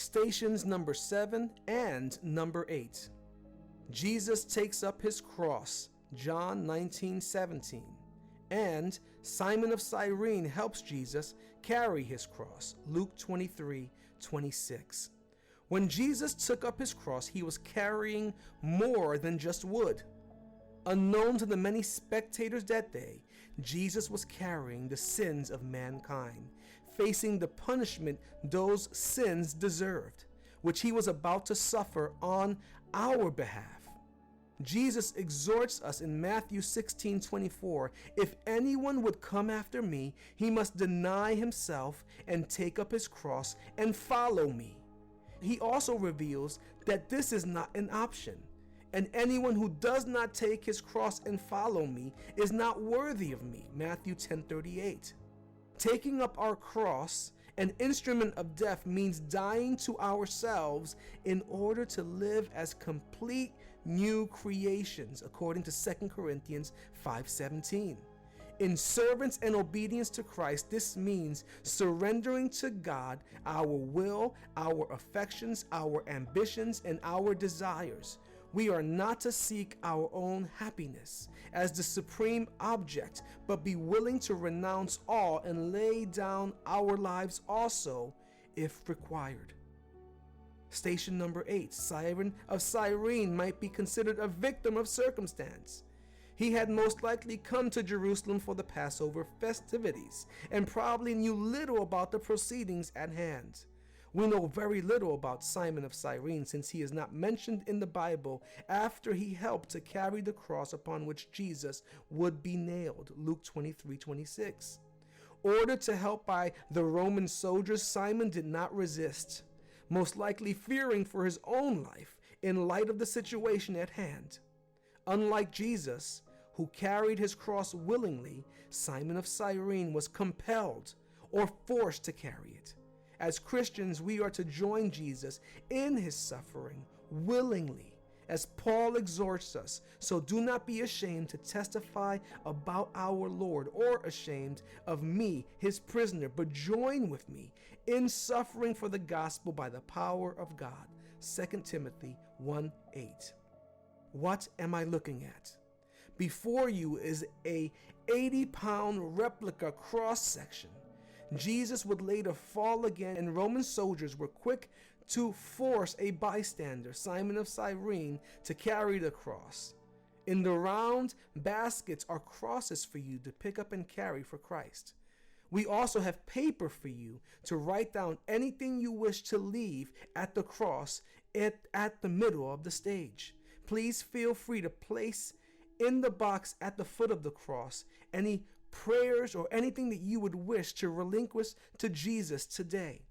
Stations number 7 and number 8. Jesus takes up his cross, John 19:17. And Simon of Cyrene helps Jesus carry his cross, Luke 23:26. When Jesus took up his cross, he was carrying more than just wood. Unknown to the many spectators that day, Jesus was carrying the sins of mankind, facing the punishment those sins deserved, which he was about to suffer on our behalf. Jesus exhorts us in Matthew 16:24, "If anyone would come after me, he must deny himself and take up his cross and follow me." He also reveals that this is not an option, and anyone who does not take his cross and follow me is not worthy of me, Matthew 10:38. Taking up our cross, an instrument of death, means dying to ourselves in order to live as complete new creations, according to 2 Corinthians 5:17. In servants and obedience to Christ, this means surrendering to God our will, our affections, our ambitions, and our desires. We are not to seek our own happiness as the supreme object, but be willing to renounce all and lay down our lives also, if required. Station number 8. Simon of Cyrene might be considered a victim of circumstance. He had most likely come to Jerusalem for the Passover festivities and probably knew little about the proceedings at hand. We know very little about Simon of Cyrene since he is not mentioned in the Bible after he helped to carry the cross upon which Jesus would be nailed, Luke 23:26. Ordered to help by the Roman soldiers, Simon did not resist, most likely fearing for his own life in light of the situation at hand. Unlike Jesus, who carried his cross willingly, Simon of Cyrene was compelled or forced to carry it. As Christians, we are to join Jesus in his suffering willingly, as Paul exhorts us. So do not be ashamed to testify about our Lord, or ashamed of me, his prisoner, but join with me in suffering for the gospel by the power of God. 2 Timothy 1:8. What am I looking at? Before you is a 80-pound replica cross section. Jesus would later fall again, and Roman soldiers were quick to force a bystander, Simon of Cyrene, to carry the cross. In the round baskets are crosses for you to pick up and carry for Christ. We also have paper for you to write down anything you wish to leave at the cross at the middle of the stage. Please feel free to place in the box at the foot of the cross any prayers or anything that you would wish to relinquish to Jesus today.